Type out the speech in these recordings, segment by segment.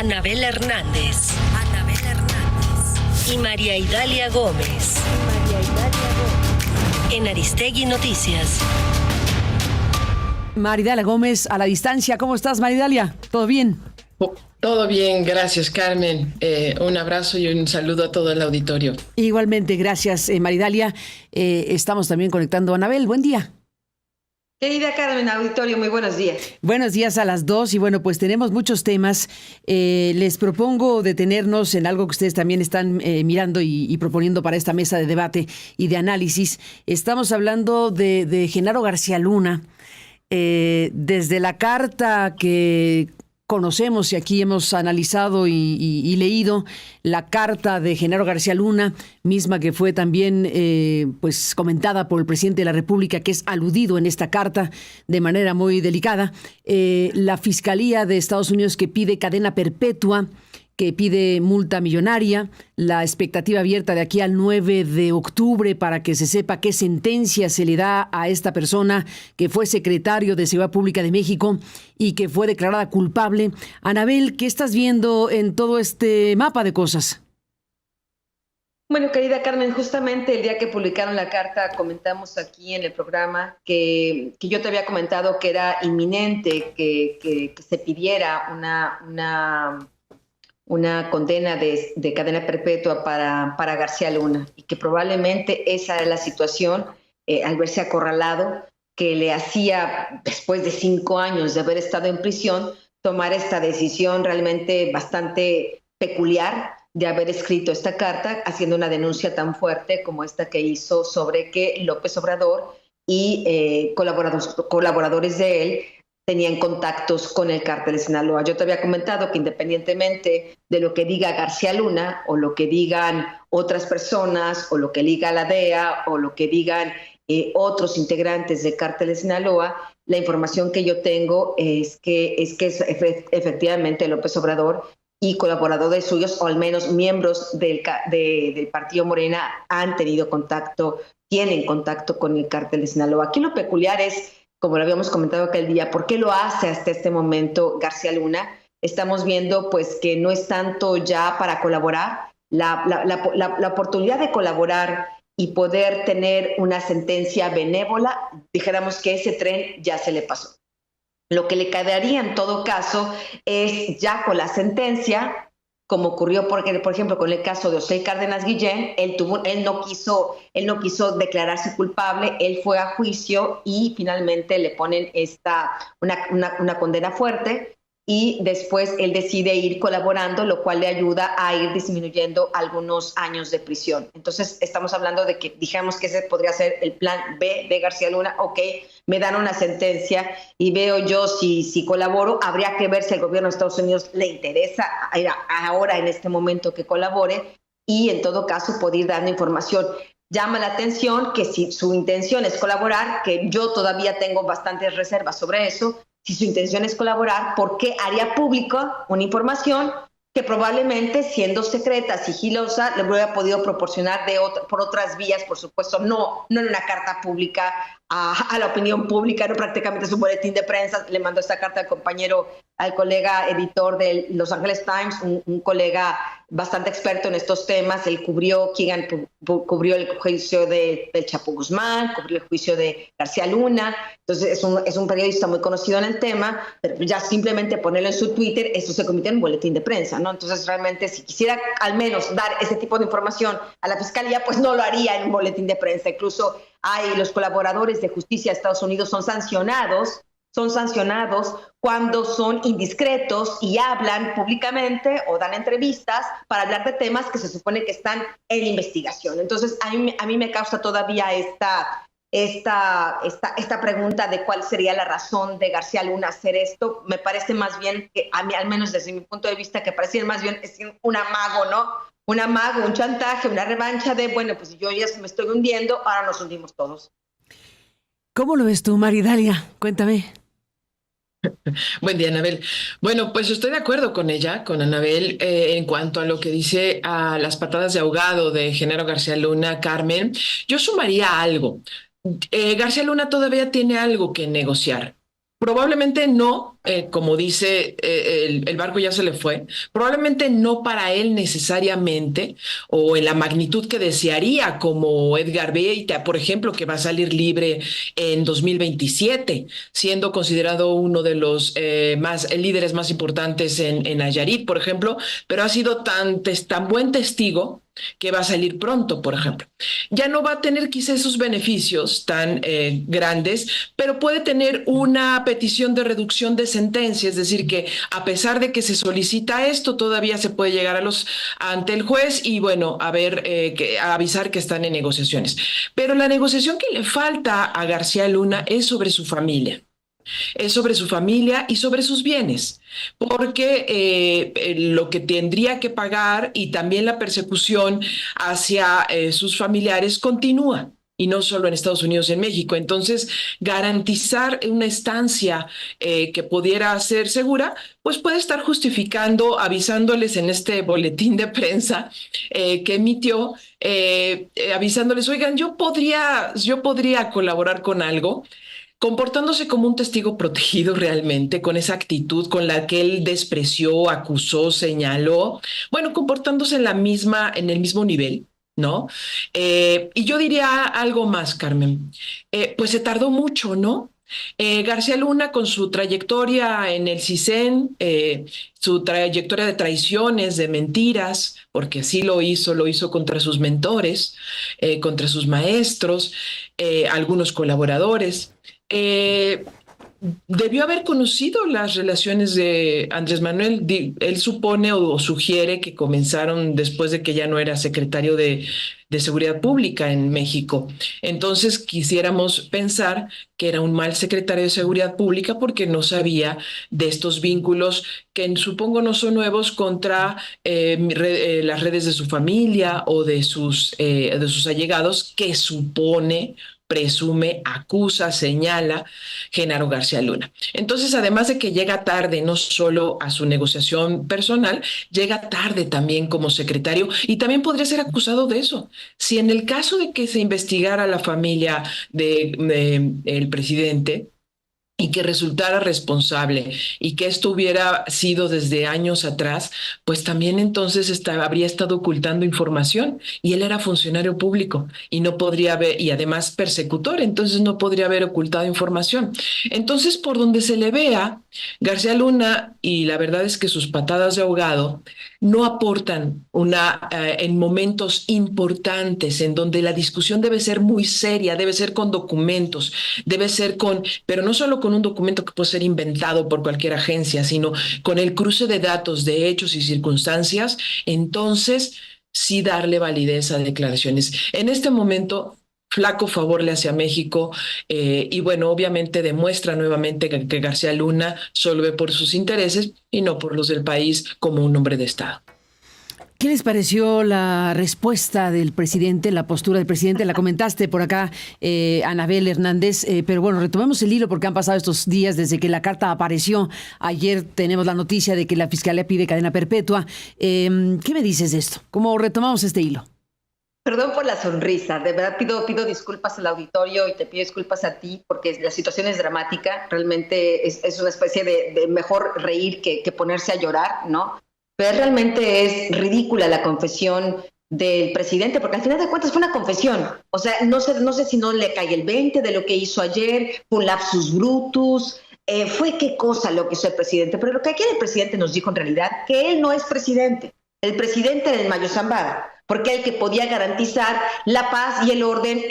Anabel Hernández. Y María Idalia Gómez. En Aristegui Noticias. Maridalia Gómez, a la distancia. ¿Cómo estás, Maridalia? ¿Todo bien? Todo bien, gracias, Carmen. Un abrazo y un saludo a todo el auditorio. Igualmente, gracias, Maridalia. Estamos también conectando a Anabel. Buen día. Querida Carmen, auditorio, muy buenos días. Buenos días a las dos y bueno, pues tenemos muchos temas. Les propongo detenernos en algo que ustedes también están mirando y proponiendo para esta mesa de debate y de análisis. Estamos hablando de Genaro García Luna. Desde la carta que conocemos y aquí hemos analizado y leído, la carta de Genaro García Luna, misma que fue también pues comentada por el presidente de la República, que es aludido en esta carta de manera muy delicada, la Fiscalía de Estados Unidos que pide cadena perpetua, que pide multa millonaria, la expectativa abierta de aquí al 9 de octubre para que se sepa qué sentencia se le da a esta persona que fue secretario de Seguridad Pública de México y que fue declarada culpable. Anabel, ¿qué estás viendo en todo este mapa de cosas? Bueno, querida Carmen, justamente el día que publicaron la carta comentamos aquí en el programa que yo te había comentado que era inminente que se pidiera una condena de cadena perpetua para García Luna y que probablemente esa era la situación al verse acorralado que le hacía, después de 5 años de haber estado en prisión, tomar esta decisión realmente bastante peculiar de haber escrito esta carta haciendo una denuncia tan fuerte como esta que hizo sobre que López Obrador y colaboradores de él tenían contactos con el cártel de Sinaloa. Yo te había comentado que independientemente de lo que diga García Luna o lo que digan otras personas o lo que diga la DEA o lo que digan otros integrantes del cártel de Sinaloa, la información que yo tengo es que efectivamente López Obrador y colaboradores suyos, o al menos miembros del partido Morena, tienen contacto con el cártel de Sinaloa. Aquí lo peculiar es, como lo habíamos comentado aquel día, ¿por qué lo hace hasta este momento García Luna? Estamos viendo pues que no es tanto ya para colaborar, la oportunidad de colaborar y poder tener una sentencia benévola, dijéramos que ese tren ya se le pasó. Lo que le quedaría en todo caso es ya con la sentencia, como ocurrió por ejemplo con el caso de José Cárdenas Guillén, él no quiso declararse culpable, él fue a juicio y finalmente le ponen una condena fuerte y después él decide ir colaborando, lo cual le ayuda a ir disminuyendo algunos años de prisión. Entonces estamos hablando de que dijamos que ese podría ser el plan B de García Luna. Ok, me dan una sentencia y veo yo si colaboro. Habría que ver si el gobierno de Estados Unidos le interesa ahora en este momento que colabore y en todo caso poder ir dando información. Llama la atención que si su intención es colaborar, que yo todavía tengo bastantes reservas sobre eso, si su intención es colaborar, ¿por qué haría pública una información que probablemente, siendo secreta, sigilosa, le hubiera podido proporcionar por otras vías, por supuesto, no en una carta pública a la opinión pública, no prácticamente es un boletín de prensa? Le mandó esta carta al colega editor de Los Angeles Times, un colega bastante experto en estos temas. Él cubrió el juicio del Chapo Guzmán, cubrió el juicio de García Luna. Entonces es un periodista muy conocido en el tema, pero ya simplemente ponerlo en su Twitter, eso se convierte en un boletín de prensa, ¿no? Entonces realmente si quisiera al menos dar ese tipo de información a la Fiscalía, pues no lo haría en un boletín de prensa. Incluso los colaboradores de justicia de Estados Unidos son sancionados cuando son indiscretos y hablan públicamente o dan entrevistas para hablar de temas que se supone que están en investigación. Entonces, a mí me causa todavía esta pregunta de cuál sería la razón de García Luna hacer esto. Me parece más bien que, a mí, al menos desde mi punto de vista, que parece más bien es un amago, ¿no? Un amago, un chantaje, una revancha de, bueno, pues yo ya me estoy hundiendo, ahora nos hundimos todos. ¿Cómo lo ves tú, Maridalia? Cuéntame. Buen día, Anabel. Bueno, pues estoy de acuerdo con ella, con Anabel, en cuanto a lo que dice a las patadas de ahogado de Genaro García Luna, Carmen. Yo sumaría algo. García Luna todavía tiene algo que negociar. Probablemente no como dice, el barco ya se le fue, probablemente no para él necesariamente, o en la magnitud que desearía, como Edgar Beita, por ejemplo, que va a salir libre en 2027, siendo considerado uno de los líderes más importantes en Nayarit, por ejemplo, pero ha sido tan buen testigo que va a salir pronto, por ejemplo. Ya no va a tener quizá esos beneficios tan grandes, pero puede tener una petición de reducción de sentencia, es decir, que a pesar de que se solicita esto, todavía se puede llegar ante el juez y, bueno, a avisar que están en negociaciones. Pero la negociación que le falta a García Luna es sobre su familia. Es sobre su familia y sobre sus bienes, porque lo que tendría que pagar y también la persecución hacia sus familiares continúa, y no solo en Estados Unidos, en México. Entonces, garantizar una estancia que pudiera ser segura, pues puede estar justificando, avisándoles en este boletín de prensa que emitió, avisándoles, oigan, yo podría colaborar con algo, comportándose como un testigo protegido realmente, con esa actitud con la que él despreció, acusó, señaló, bueno, comportándose en el mismo nivel, ¿no? Y yo diría algo más, Carmen, pues se tardó mucho, ¿no? García Luna, con su trayectoria en el CISEN, su trayectoria de traiciones, de mentiras, porque así lo hizo contra sus mentores, contra sus maestros, algunos colaboradores. Debió haber conocido las relaciones de Andrés Manuel. Él supone o sugiere que comenzaron después de que ya no era secretario de Seguridad Pública en México. Entonces quisiéramos pensar que era un mal secretario de Seguridad Pública porque no sabía de estos vínculos que supongo no son nuevos contra las redes de su familia o de sus allegados, que presume, acusa, señala Genaro García Luna. Entonces, además de que llega tarde no solo a su negociación personal, llega tarde también como secretario y también podría ser acusado de eso. Si en el caso de que se investigara la familia del presidente y que resultara responsable y que esto hubiera sido desde años atrás, pues también entonces habría estado ocultando información, y él era funcionario público y no podría haber, y además persecutor, entonces no podría haber ocultado información. Entonces, por donde se le vea, García Luna, y la verdad es que sus patadas de ahogado no aportan en momentos importantes en donde la discusión debe ser muy seria, debe ser con documentos, pero no solo con un documento que puede ser inventado por cualquier agencia, sino con el cruce de datos, de hechos y circunstancias, entonces sí darle validez a declaraciones. En este momento, flaco favor le hace a México, y bueno, obviamente demuestra nuevamente que García Luna solo ve por sus intereses y no por los del país como un hombre de Estado. ¿Qué les pareció la respuesta del presidente, la postura del presidente? La comentaste por acá, Anabel Hernández, pero bueno, retomemos el hilo porque han pasado estos días desde que la carta apareció. Ayer tenemos la noticia de que la Fiscalía pide cadena perpetua. ¿Qué me dices de esto? ¿Cómo retomamos este hilo? Perdón por la sonrisa, de verdad pido disculpas al auditorio y te pido disculpas a ti porque la situación es dramática, realmente es una especie de mejor reír que ponerse a llorar, ¿no? Pero realmente es ridícula la confesión del presidente, porque al final de cuentas fue una confesión. O sea, no sé si no le cae el 20 de lo que hizo ayer, fue un lapsus brutus, fue qué cosa lo que hizo el presidente. Pero lo que aquí el presidente nos dijo en realidad, que él no es presidente. El presidente era el Mayo Zambada, porque el que podía garantizar la paz y el orden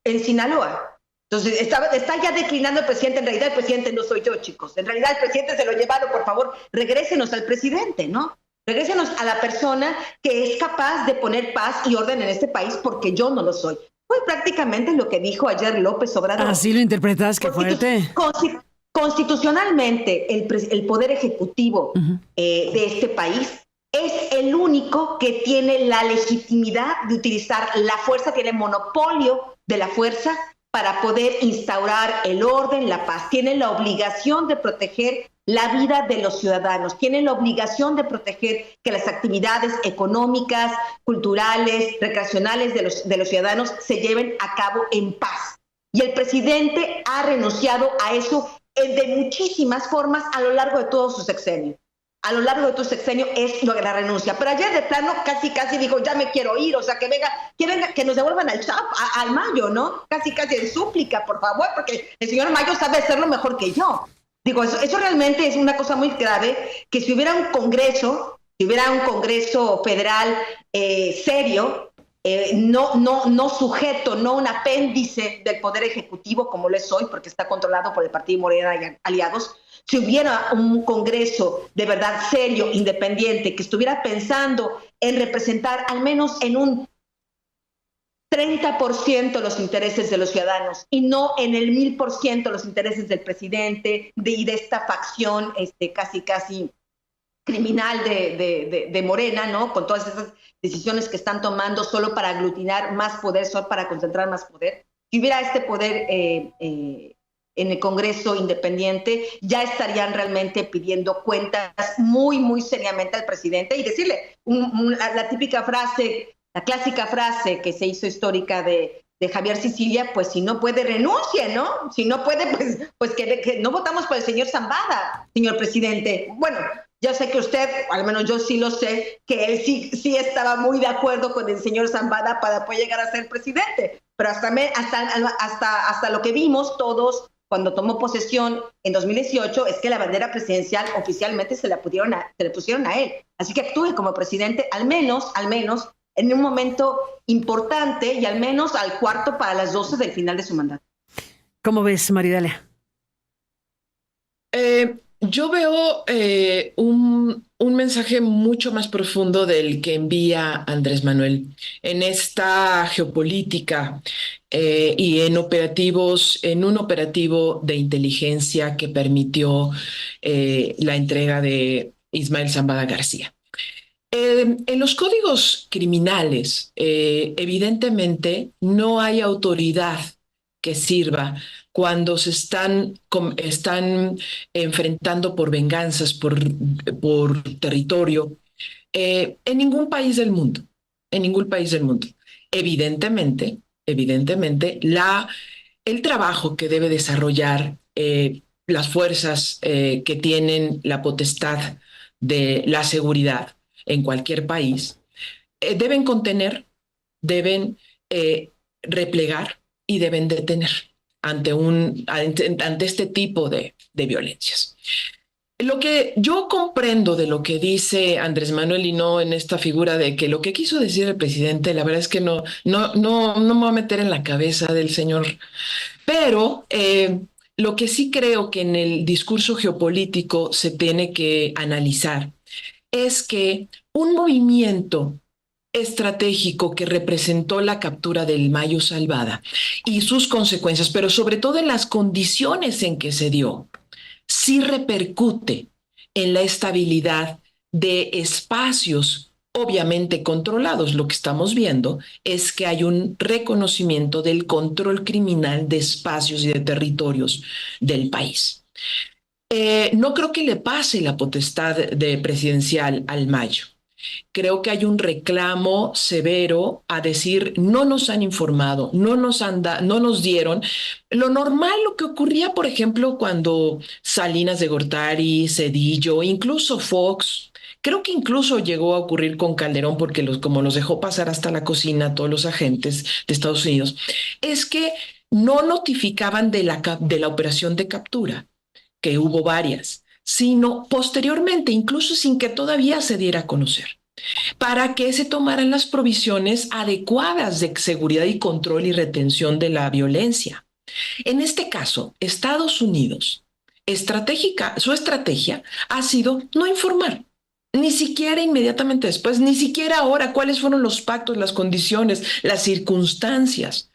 en Sinaloa. Entonces, está ya declinando el presidente. En realidad el presidente no soy yo, chicos. En realidad el presidente se lo llevaron. Por favor, regrésenos al presidente, ¿no? Regrésenos a la persona que es capaz de poner paz y orden en este país, porque yo no lo soy. Fue prácticamente lo que dijo ayer López Obrador. Así lo interpretas, qué fuerte. Constitucionalmente, el poder ejecutivo de este país es el único que tiene la legitimidad de utilizar la fuerza, tiene monopolio de la fuerza para poder instaurar el orden, la paz. Tiene la obligación de proteger la vida de los ciudadanos, tiene la obligación de proteger que las actividades económicas, culturales, recreacionales de los ciudadanos se lleven a cabo en paz. Y el presidente ha renunciado a eso de muchísimas formas a lo largo de todo su sexenio. A lo largo de tu sexenio es la renuncia. Pero ayer de plano casi dijo, ya me quiero ir, o sea, que venga, que nos devuelvan al Mayo, ¿no? Casi en súplica, por favor, porque el señor Mayo sabe hacerlo mejor que yo. Digo, eso realmente es una cosa muy grave, que si hubiera un Congreso federal serio, no sujeto, no un apéndice del Poder Ejecutivo como lo es hoy, porque está controlado por el Partido Morena y aliados. Si hubiera un Congreso de verdad serio, independiente, que estuviera pensando en representar al menos en un 30% los intereses de los ciudadanos y no en el 1000% los intereses del presidente y de esta facción casi criminal de Morena, ¿no? Con todas esas decisiones que están tomando solo para aglutinar más poder, solo para concentrar más poder. Si hubiera este poder en el Congreso independiente, ya estarían realmente pidiendo cuentas muy seriamente al presidente y decirle la típica frase, la clásica frase que se hizo histórica de Javier Sicilia, pues si no puede, renuncie, ¿no? Si no puede, pues que no votamos por el señor Zambada, señor presidente. Bueno, yo sé que usted, al menos yo sí lo sé, que él sí estaba muy de acuerdo con el señor Zambada para poder llegar a ser presidente, pero hasta lo que vimos todos cuando tomó posesión en 2018 es que la bandera presidencial oficialmente se le pusieron a él. Así que actúe como presidente al menos en un momento importante y al menos al cuarto para las 12 del final de su mandato. ¿Cómo ves, Maridalia? Yo veo un mensaje mucho más profundo del que envía Andrés Manuel en esta geopolítica y en un operativo de inteligencia que permitió la entrega de Ismael Zambada García. En los códigos criminales, evidentemente, no hay autoridad que sirva cuando se están enfrentando por venganzas, por territorio, en ningún país del mundo. Evidentemente, el trabajo que debe desarrollar las fuerzas que tienen la potestad de la seguridad en cualquier país, deben contener, deben replegar y deben detener ante este tipo de violencias. Lo que yo comprendo de lo que dice Andrés Manuel y no en esta figura de que lo que quiso decir el presidente, la verdad es que no me voy a meter en la cabeza del señor, pero lo que sí creo que en el discurso geopolítico se tiene que analizar es que un movimiento estratégico que representó la captura del Mayo Zambada y sus consecuencias, pero sobre todo en las condiciones en que se dio, sí repercute en la estabilidad de espacios obviamente controlados. Lo que estamos viendo es que hay un reconocimiento del control criminal de espacios y de territorios del país. No creo que le pase la potestad de presidencial al Mayo. Creo que hay un reclamo severo a decir, no nos han informado, no nos dieron. Lo normal, lo que ocurría, por ejemplo, cuando Salinas de Gortari, Zedillo, incluso Fox, creo que incluso llegó a ocurrir con Calderón, porque como los dejó pasar hasta la cocina a todos los agentes de Estados Unidos, es que no notificaban de la operación de captura, que hubo varias, sino posteriormente, incluso sin que todavía se diera a conocer, para que se tomaran las provisiones adecuadas de seguridad y control y retención de la violencia. En este caso, Estados Unidos, su estrategia ha sido no informar, ni siquiera inmediatamente después, ni siquiera ahora, cuáles fueron los pactos, las condiciones, las circunstancias.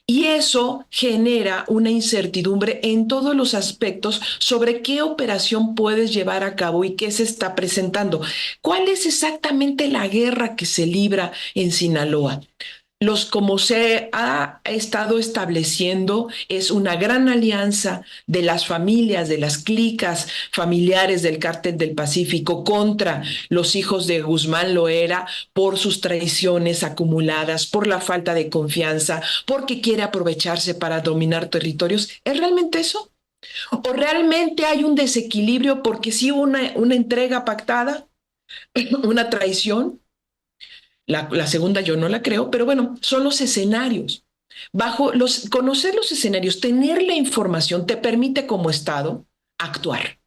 Y eso genera una incertidumbre en todos los aspectos sobre qué operación puedes llevar a cabo y qué se está presentando. ¿Cuál es exactamente la guerra que se libra en Sinaloa? Como se ha estado estableciendo, es una gran alianza de las familias, de las clicas familiares del Cártel del Pacífico contra los hijos de Guzmán Loera por sus traiciones acumuladas, por la falta de confianza, porque quiere aprovecharse para dominar territorios. ¿Es realmente eso? ¿O realmente hay un desequilibrio porque sí hubo una entrega pactada, una traición? La segunda yo no la creo, pero bueno, son los escenarios. Conocer los escenarios, tener la información te permite como Estado actuar.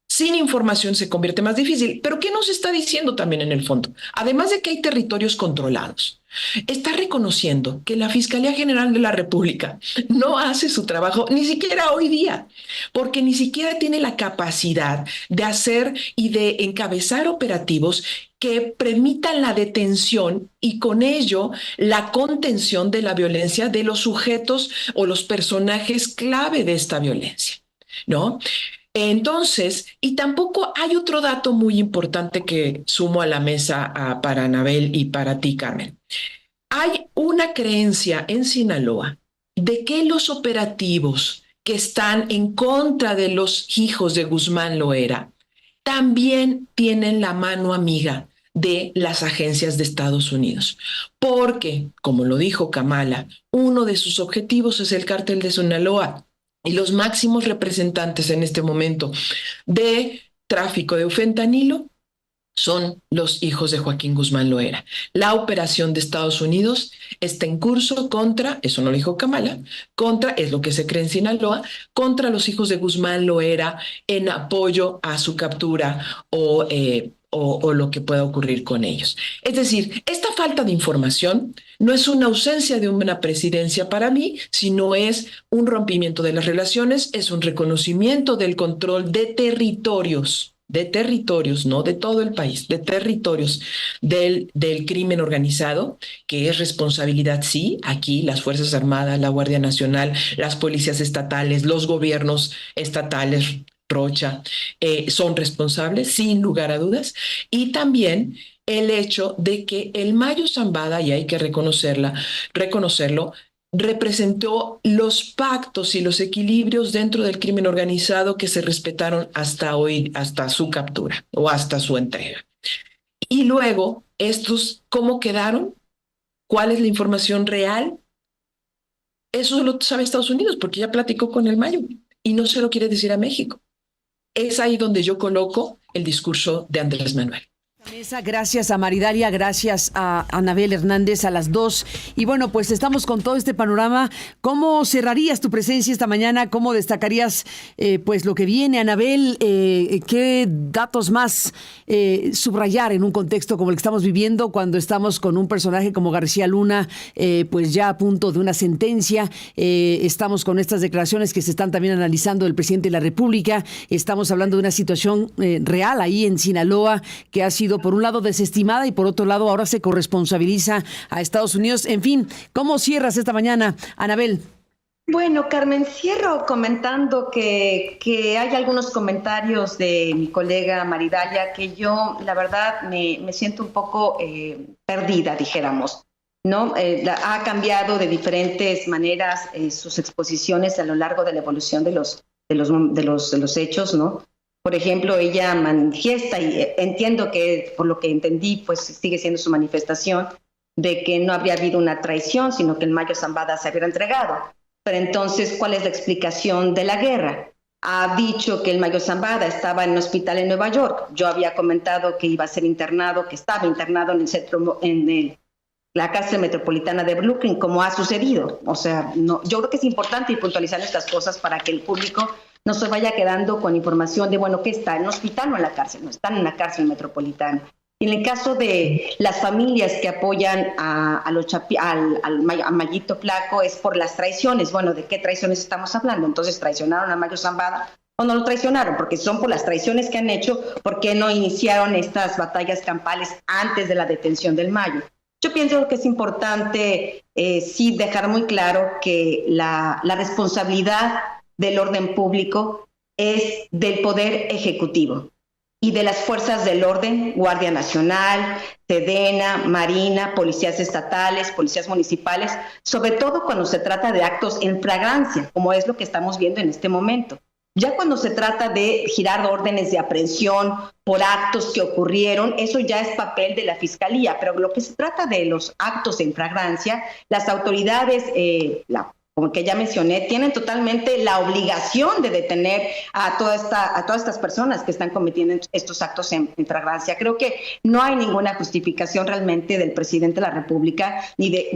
Sin información se convierte más difícil. Pero ¿qué nos está diciendo también en el fondo? Además de que hay territorios controlados, está reconociendo que la Fiscalía General de la República no hace su trabajo ni siquiera hoy día, porque ni siquiera tiene la capacidad de hacer y de encabezar operativos que permitan la detención y con ello la contención de la violencia de los sujetos o los personajes clave de esta violencia, ¿no? Entonces, y tampoco hay otro dato muy importante que sumo a la mesa para Anabel y para ti, Carmen. Hay una creencia en Sinaloa de que los operativos que están en contra de los hijos de Guzmán Loera también tienen la mano amiga de las agencias de Estados Unidos. Porque, como lo dijo Kamala, uno de sus objetivos es el cártel de Sinaloa. Y los máximos representantes en este momento de tráfico de fentanilo son los hijos de Joaquín Guzmán Loera. La operación de Estados Unidos está en curso contra, eso no lo dijo Kamala, es lo que se cree en Sinaloa, contra los hijos de Guzmán Loera en apoyo a su captura o lo que pueda ocurrir con ellos. Es decir, esta falta de información no es una ausencia de una presidencia para mí, sino es un rompimiento de las relaciones, es un reconocimiento del control de territorios, no de todo el país, de territorios del crimen organizado, que es responsabilidad, sí, aquí las Fuerzas Armadas, la Guardia Nacional, las policías estatales, los gobiernos estatales, Rocha, son responsables, sin lugar a dudas, y también el hecho de que el Mayo Zambada, y hay que reconocerlo, representó los pactos y los equilibrios dentro del crimen organizado que se respetaron hasta hoy, hasta su captura o hasta su entrega. Y luego, estos, ¿cómo quedaron? ¿Cuál es la información real? Eso lo sabe Estados Unidos, porque ya platicó con el Mayo y no se lo quiere decir a México. Es ahí donde yo coloco el discurso de Andrés Manuel. Gracias a Maridalia, gracias a Anabel Hernández, a las dos. Y bueno, pues estamos con todo este panorama. ¿Cómo cerrarías tu presencia esta mañana? ¿Cómo destacarías pues lo que viene, Anabel? ¿Qué datos más subrayar en un contexto como el que estamos viviendo, cuando estamos con un personaje como García Luna, pues ya a punto de una sentencia? Estamos con estas declaraciones que se están también analizando del presidente de la República. Estamos hablando de una situación real ahí en Sinaloa, que ha sido por un lado desestimada y por otro lado ahora se corresponsabiliza a Estados Unidos. En fin, ¿cómo cierras esta mañana, Anabel? Bueno, Carmen, cierro comentando que hay algunos comentarios de mi colega Maridalia que yo, la verdad, me siento un poco perdida, dijéramos, ¿no? Ha cambiado de diferentes maneras sus exposiciones a lo largo de la evolución de los hechos, ¿no? Por ejemplo, ella manifiesta, y entiendo que por lo que entendí, pues sigue siendo su manifestación, de que no habría habido una traición, sino que el Mayo Zambada se hubiera entregado. Pero entonces, ¿cuál es la explicación de la guerra? Ha dicho que el Mayo Zambada estaba en un hospital en Nueva York. Yo había comentado que iba a ser internado, que estaba internado en la cárcel metropolitana de Brooklyn, como ha sucedido. O sea, no, yo creo que es importante ir puntualizando estas cosas para que el público no se vaya quedando con información de, bueno, ¿qué está? ¿En un hospital o en la cárcel? No, están en la cárcel metropolitana. Y en el caso de las familias que apoyan a Mayito Flaco es por las traiciones. Bueno, ¿de qué traiciones estamos hablando? Entonces, ¿traicionaron a Mayo Zambada o no lo traicionaron? Porque son por las traiciones que han hecho, ¿por qué no iniciaron estas batallas campales antes de la detención del Mayo? Yo pienso que es importante sí dejar muy claro que la responsabilidad del orden público es del Poder Ejecutivo y de las fuerzas del orden, Guardia Nacional, Sedena, Marina, policías estatales, policías municipales, sobre todo cuando se trata de actos en flagrancia, como es lo que estamos viendo en este momento. Ya cuando se trata de girar órdenes de aprehensión por actos que ocurrieron, eso ya es papel de la Fiscalía, pero lo que se trata de los actos en flagrancia, las autoridades, la como que ya mencioné, tienen totalmente la obligación de detener a todas estas personas que están cometiendo estos actos en flagrancia. Creo que no hay ninguna justificación realmente del presidente de la República, ni de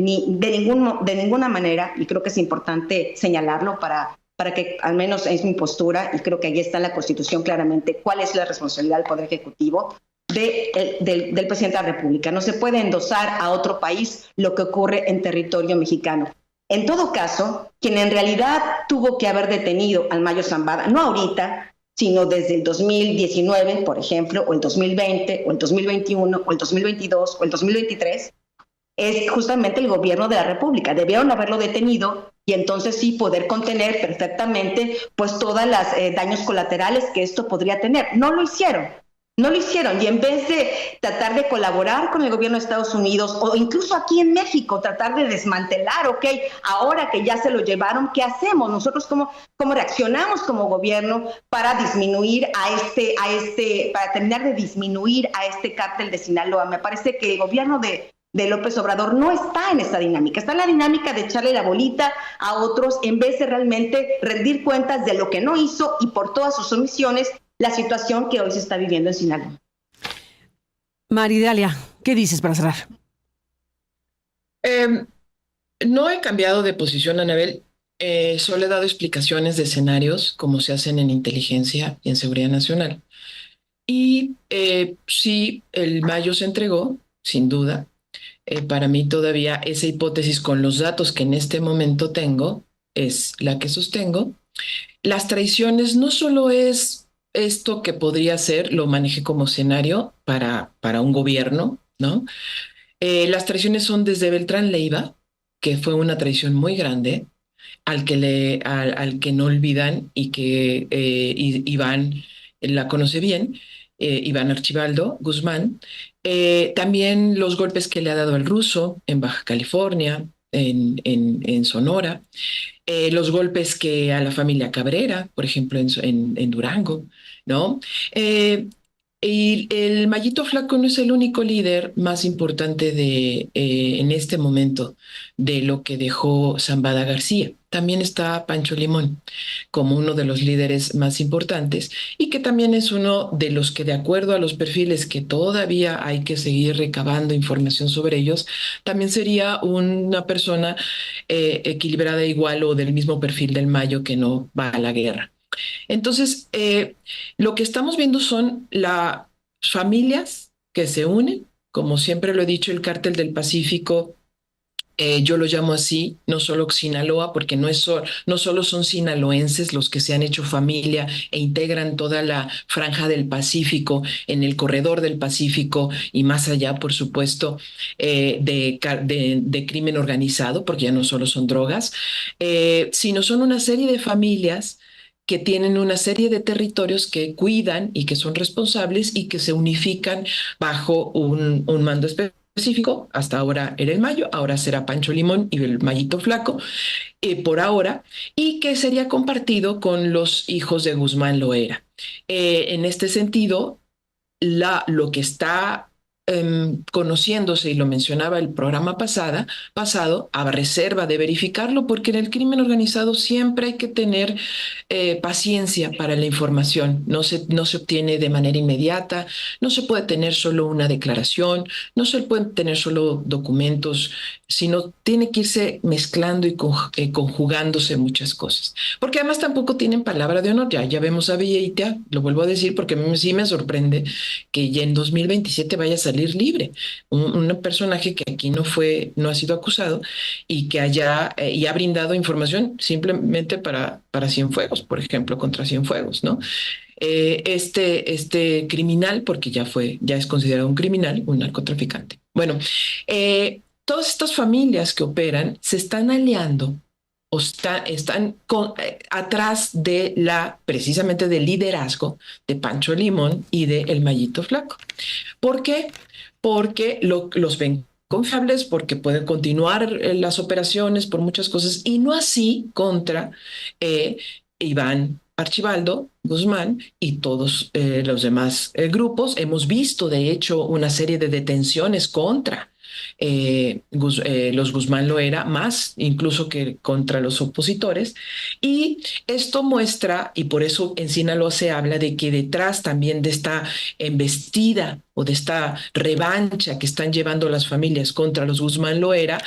ninguna manera, y creo que es importante señalarlo para que al menos es mi postura, y creo que ahí está en la Constitución claramente cuál es la responsabilidad del Poder Ejecutivo del presidente de la República. No se puede endosar a otro país lo que ocurre en territorio mexicano. En todo caso, quien en realidad tuvo que haber detenido al Mayo Zambada, no ahorita, sino desde el 2019, por ejemplo, o el 2020, o el 2021, o el 2022, o el 2023, es justamente el gobierno de la República. Debieron haberlo detenido y entonces sí poder contener perfectamente pues todas las daños colaterales que esto podría tener. No lo hicieron. Y en vez de tratar de colaborar con el gobierno de Estados Unidos o incluso aquí en México tratar de desmantelar, ahora que ya se lo llevaron, ¿qué hacemos? Nosotros cómo reaccionamos como gobierno para disminuir para terminar de disminuir a este cártel de Sinaloa. Me parece que el gobierno de López Obrador no está en esa dinámica, está en la dinámica de echarle la bolita a otros en vez de realmente rendir cuentas de lo que no hizo y por todas sus omisiones la situación que hoy se está viviendo en Sinaloa. Maridalia, ¿qué dices para cerrar? No he cambiado de posición, Anabel. Solo he dado explicaciones de escenarios como se hacen en inteligencia y en seguridad nacional. Y sí, el Mayo se entregó, sin duda. Para mí todavía esa hipótesis con los datos que en este momento tengo es la que sostengo. Las traiciones no solo es esto que podría ser, lo manejé como escenario para un gobierno, ¿no? Las traiciones son desde Beltrán Leiva, que fue una traición muy grande, al que no olvidan y que Iván la conoce bien, Iván Archibaldo Guzmán. También los golpes que le ha dado al ruso en Baja California, en Sonora, los golpes que a la familia Cabrera, por ejemplo, en Durango, ¿no? Y el Mayito Flaco no es el único líder más importante en este momento de lo que dejó Zambada García. También está Pancho Limón como uno de los líderes más importantes y que también es uno de los que, de acuerdo a los perfiles que todavía hay que seguir recabando información sobre ellos, también sería una persona equilibrada igual o del mismo perfil del Mayo que no va a la guerra. Entonces, lo que estamos viendo son las familias que se unen, como siempre lo he dicho, el Cártel del Pacífico, yo lo llamo así, no solo Sinaloa, porque no solo son sinaloenses los que se han hecho familia e integran toda la franja del Pacífico, en el corredor del Pacífico y más allá, por supuesto, de crimen organizado, porque ya no solo son drogas, sino son una serie de familias que tienen una serie de territorios que cuidan y que son responsables y que se unifican bajo un mando específico. Hasta ahora era el Mayo, ahora será Pancho Limón y el Mayito Flaco, por ahora, y que sería compartido con los hijos de Guzmán Loera. En este sentido, lo que está conociéndose, y lo mencionaba el programa pasado, a reserva de verificarlo, porque en el crimen organizado siempre hay que tener paciencia para la información. No se obtiene de manera inmediata, no se puede tener solo una declaración, no se pueden tener solo documentos, sino tiene que irse mezclando y conjugándose muchas cosas. Porque además tampoco tienen palabra de honor. Ya vemos a Villita, lo vuelvo a decir porque sí me sorprende que ya en 2027 vaya a salir libre. Un personaje que aquí no ha sido acusado y que y ha brindado información simplemente para Cienfuegos, por ejemplo, contra Cienfuegos, ¿no? Este criminal, porque ya es considerado un criminal, un narcotraficante. Bueno, todas estas familias que operan se están aliando o están atrás precisamente del liderazgo de Pancho Limón y de El Mayito Flaco. ¿Por qué? Porque los ven confiables, porque pueden continuar las operaciones por muchas cosas, y no así contra Iván Archibaldo Guzmán y todos los demás grupos. Hemos visto, de hecho, una serie de detenciones contra los Guzmán Loera, más incluso que contra los opositores. Y esto muestra, y por eso en Sinaloa se habla de que detrás también de esta embestida o de esta revancha que están llevando las familias contra los Guzmán Loera,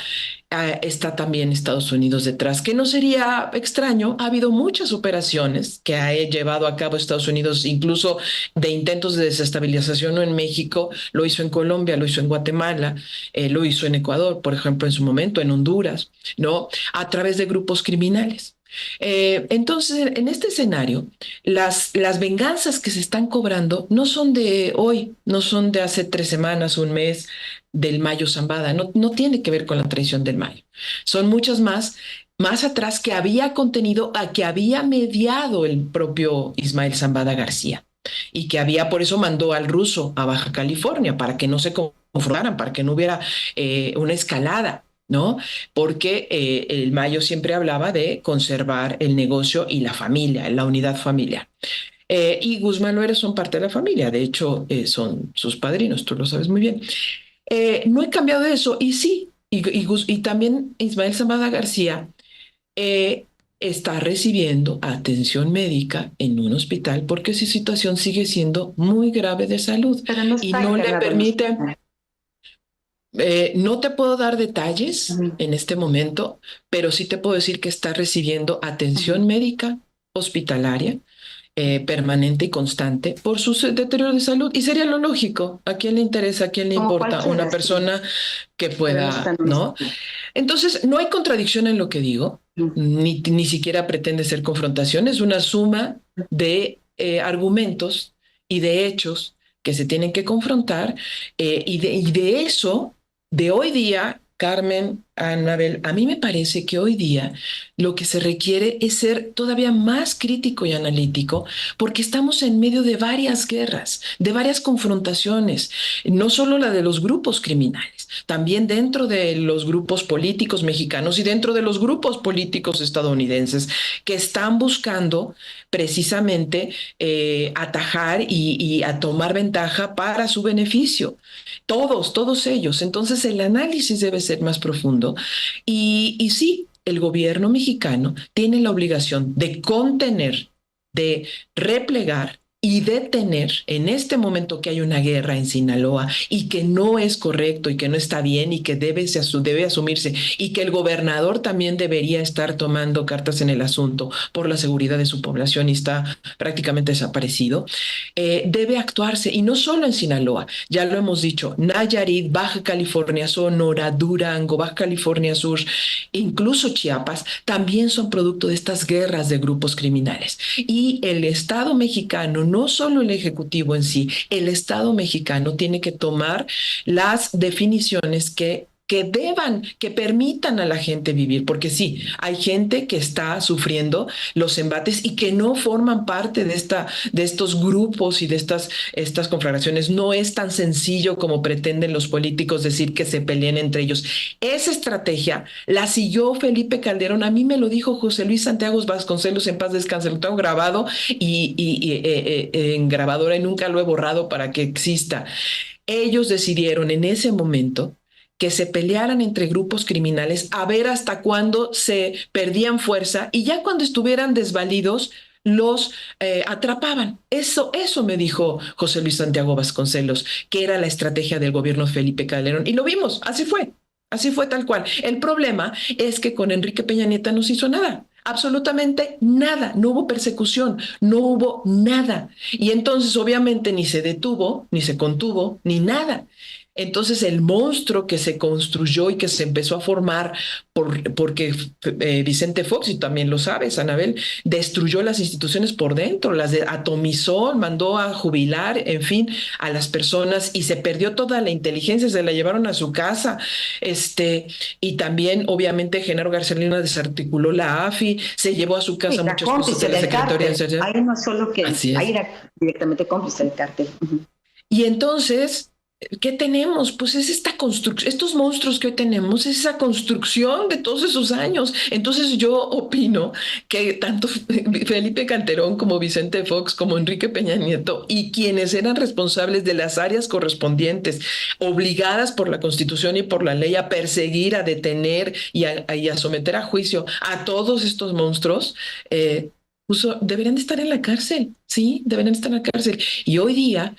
está también Estados Unidos detrás, que no sería extraño. Ha habido muchas operaciones que ha llevado a cabo Estados Unidos, incluso de intentos de desestabilización en México. Lo hizo en Colombia, lo hizo en Guatemala, lo hizo en Ecuador, por ejemplo, en su momento, en Honduras, ¿no? A través de grupos criminales. Entonces, en este escenario, las venganzas que se están cobrando no son de hoy, no son de hace 3 semanas, un mes, del Mayo Zambada, no tiene que ver con la traición del Mayo. Son muchas más atrás, que había contenido, a que había mediado el propio Ismael Zambada García, y que por eso mandó al ruso a Baja California, para que no se confrontaran, para que no hubiera una escalada, ¿no? Porque el Mayo siempre hablaba de conservar el negocio y la familia, la unidad familiar. Y Guzmán Loera son parte de la familia, de hecho son sus padrinos, tú lo sabes muy bien. No he cambiado de eso, y sí, y también Ismael Zambada García está recibiendo atención médica en un hospital porque su situación sigue siendo muy grave de salud, pero no y está no le internado, permiten. no. No te puedo dar detalles en este momento, pero sí te puedo decir que está recibiendo atención médica hospitalaria permanente y constante por su deterioro de salud. Y sería lo lógico. ¿A quién le interesa? ¿A quién le importa una persona que pueda, no? Entonces, no hay contradicción en lo que digo, ni siquiera pretende ser confrontación. Es una suma de argumentos y de hechos que se tienen que confrontar, y de eso, de hoy día, Carmen, Anabel, a mí me parece que hoy día lo que se requiere es ser todavía más crítico y analítico, porque estamos en medio de varias guerras, de varias confrontaciones, no solo la de los grupos criminales, también dentro de los grupos políticos mexicanos y dentro de los grupos políticos estadounidenses, que están buscando precisamente atajar y a tomar ventaja para su beneficio. Todos ellos. Entonces el análisis debe ser más profundo. Y sí, el gobierno mexicano tiene la obligación de contener, de replegar y detener en este momento que hay una guerra en Sinaloa y que no es correcto y que no está bien y que debe asumirse, y que el gobernador también debería estar tomando cartas en el asunto por la seguridad de su población y está prácticamente desaparecido. Debe actuarse, y no solo en Sinaloa, ya lo hemos dicho, Nayarit, Baja California, Sonora, Durango, Baja California Sur, incluso Chiapas, también son producto de estas guerras de grupos criminales. Y el Estado mexicano, no solo el Ejecutivo en sí, el Estado mexicano tiene que tomar las definiciones que permitan a la gente vivir, porque sí, hay gente que está sufriendo los embates y que no forman parte de estos grupos y de estas conflagraciones. No es tan sencillo como pretenden los políticos decir que se peleen entre ellos. Esa estrategia la siguió Felipe Calderón. A mí me lo dijo José Luis Santiago Vasconcelos, en paz descanse, lo tengo grabado y en grabadora, y nunca lo he borrado para que exista. Ellos decidieron en ese momento que se pelearan entre grupos criminales a ver hasta cuándo se perdían fuerza, y ya cuando estuvieran desvalidos los atrapaban. Eso me dijo José Luis Santiago Vasconcelos, que era la estrategia del gobierno Felipe Calderón, y lo vimos, así fue tal cual. El problema es que con Enrique Peña Nieto no se hizo nada. Absolutamente nada, no hubo persecución, no hubo nada. Y entonces obviamente ni se detuvo, ni se contuvo, ni nada. Entonces el monstruo que se construyó y que se empezó a formar porque Vicente Fox, y también lo sabes, Anabel, destruyó las instituciones por dentro, las atomizó, mandó a jubilar, en fin, a las personas, y se perdió toda la inteligencia, se la llevaron a su casa. Y también, obviamente, Genaro García Luna desarticuló la AFI, se llevó a su casa muchas cosas de la Secretaría de Seguridad. Ahí no solo que, ahí era directamente cómplice del cártel. Y entonces ¿qué tenemos? Pues es esta construcción, estos monstruos que hoy tenemos, es esa construcción de todos esos años. Entonces yo opino que tanto Felipe Calderón como Vicente Fox, como Enrique Peña Nieto y quienes eran responsables de las áreas correspondientes, obligadas por la Constitución y por la ley a perseguir, a detener y a someter a juicio a todos estos monstruos, deberían de estar en la cárcel, sí, deberían estar en la cárcel. Y hoy día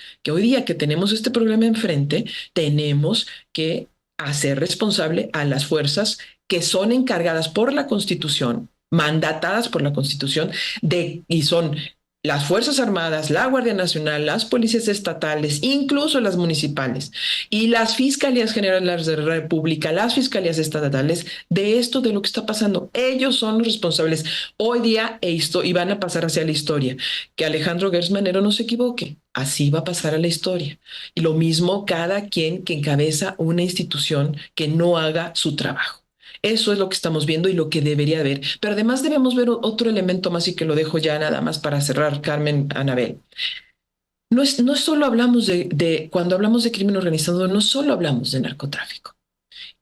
que tenemos este problema enfrente, tenemos que hacer responsable a las fuerzas que son encargadas por la Constitución, mandatadas por la Constitución, y son las Fuerzas Armadas, la Guardia Nacional, las policías estatales, incluso las municipales y las Fiscalías Generales de la República, las Fiscalías Estatales, de esto, de lo que está pasando. Ellos son los responsables hoy día y van a pasar hacia la historia. Que Alejandro Gertz Manero no se equivoque, así va a pasar a la historia. Y lo mismo cada quien que encabeza una institución que no haga su trabajo. Eso es lo que estamos viendo y lo que debería haber. Pero además debemos ver otro elemento más y que lo dejo ya nada más para cerrar, Carmen, Anabel. No solo hablamos cuando hablamos de crimen organizado, no solo hablamos de narcotráfico,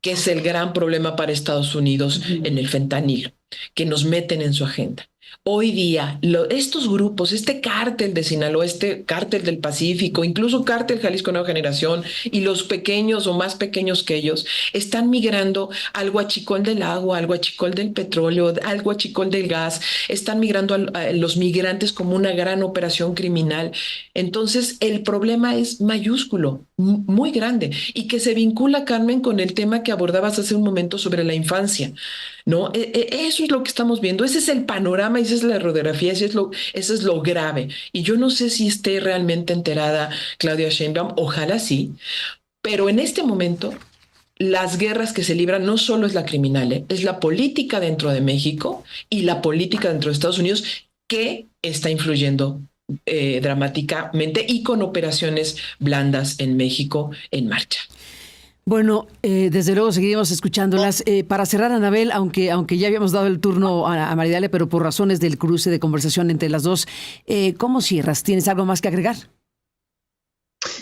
que es el gran problema para Estados Unidos en el fentanilo, que nos meten en su agenda. Hoy día, estos grupos, este cártel de Sinaloa, este cártel del Pacífico, incluso cártel Jalisco Nueva Generación y los pequeños o más pequeños que ellos, están migrando al huachicol del agua, al huachicol del petróleo, al huachicol del gas, están migrando a los migrantes como una gran operación criminal. Entonces, el problema es mayúsculo, muy grande, y que se vincula, Carmen, con el tema que abordabas hace un momento sobre la infancia, ¿no? Eso es lo que estamos viendo, ese es el panorama, esa es la radiografía, eso es lo grave. Y yo no sé si esté realmente enterada Claudia Sheinbaum, ojalá sí, pero en este momento las guerras que se libran no solo es la criminal, es la política dentro de México y la política dentro de Estados Unidos que está influyendo dramáticamente y con operaciones blandas en México en marcha. Bueno, desde luego seguiremos escuchándolas. Para cerrar, Anabel, aunque ya habíamos dado el turno a Maridalia, pero por razones del cruce de conversación entre las dos, ¿cómo cierras? ¿Tienes algo más que agregar?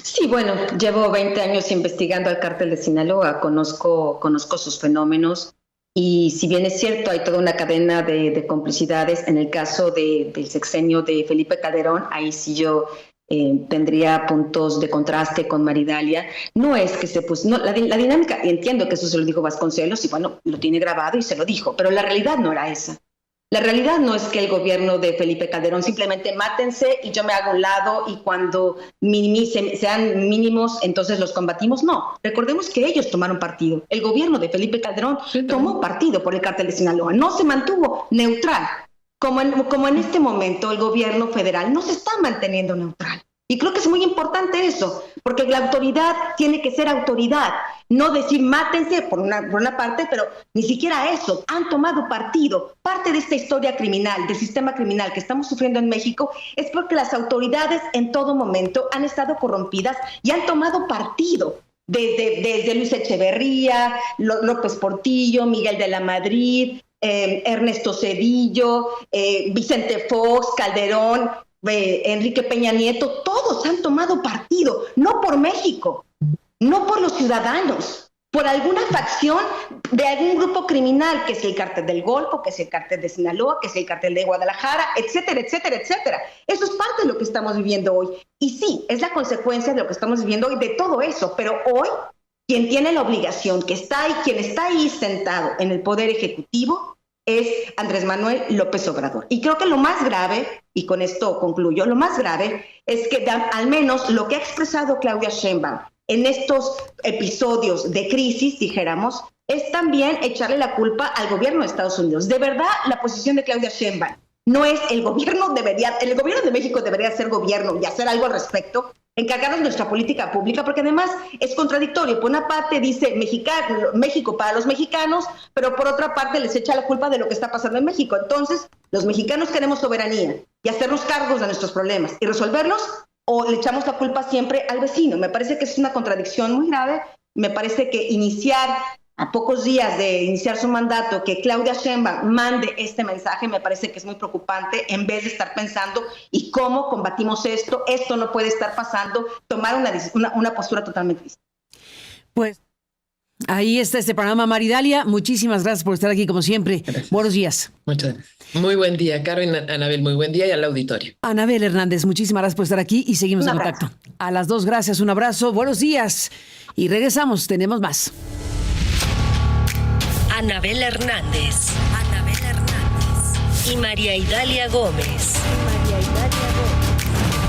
Sí, bueno, llevo 20 años investigando al cártel de Sinaloa, conozco sus fenómenos y si bien es cierto, hay toda una cadena de complicidades. En el caso del sexenio de Felipe Calderón, ahí sí yo tendría puntos de contraste con Maridalia. No es que la dinámica, y entiendo que eso se lo dijo Vasconcelos y bueno, lo tiene grabado y se lo dijo, pero la realidad no era esa. La realidad no es que el gobierno de Felipe Calderón simplemente mátense y yo me hago a un lado y cuando sean mínimos entonces los combatimos. No, recordemos que ellos tomaron partido. El gobierno de Felipe Calderón tomó partido por el cártel de Sinaloa, no se mantuvo neutral. Como en este momento el gobierno federal no se está manteniendo neutral. Y creo que es muy importante eso, porque la autoridad tiene que ser autoridad, no decir mátense por una parte, pero ni siquiera eso. Han tomado partido. Parte de esta historia criminal, del sistema criminal que estamos sufriendo en México, es porque las autoridades en todo momento han estado corrompidas y han tomado partido. Desde Luis Echeverría, López Portillo, Miguel de la Madrid, Ernesto Zedillo, Vicente Fox, Calderón, Enrique Peña Nieto, todos han tomado partido, no por México, no por los ciudadanos, por alguna facción de algún grupo criminal, que es el cártel del Golfo, que es el cártel de Sinaloa, que es el cártel de Guadalajara, etcétera, etcétera, etcétera. Eso es parte de lo que estamos viviendo hoy. Y sí, es la consecuencia de lo que estamos viviendo hoy, de todo eso, pero hoy quien tiene la obligación, quien está ahí sentado en el Poder Ejecutivo, es Andrés Manuel López Obrador. Y creo que lo más grave, y con esto concluyo, lo más grave es que al menos lo que ha expresado Claudia Sheinbaum en estos episodios de crisis, dijéramos, es también echarle la culpa al gobierno de Estados Unidos. De verdad, la posición de Claudia Sheinbaum no es el gobierno de México debería ser gobierno y hacer algo al respecto, encargarnos de nuestra política pública, porque además es contradictorio. Por una parte dice México para los mexicanos, pero por otra parte les echa la culpa de lo que está pasando en México. Entonces, los mexicanos queremos soberanía y hacernos cargos de nuestros problemas y resolverlos, o le echamos la culpa siempre al vecino. Me parece que es una contradicción muy grave. Me parece que iniciar a pocos días de iniciar su mandato, que Claudia Sheinbaum mande este mensaje, me parece que es muy preocupante, en vez de estar pensando y cómo combatimos esto. Esto no puede estar pasando, tomar una postura totalmente distinta. Pues ahí está este programa, Maridalia. Muchísimas gracias por estar aquí, como siempre. Gracias. Buenos días. Muchas gracias. Muy buen día, Caro y Anabel. Muy buen día y al auditorio. Anabel Hernández, muchísimas gracias por estar aquí y seguimos en contacto. A las dos, gracias. Un abrazo. Buenos días. Y regresamos. Tenemos más. Anabel Hernández. Y María Idalia Gómez.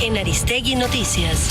En Aristegui Noticias.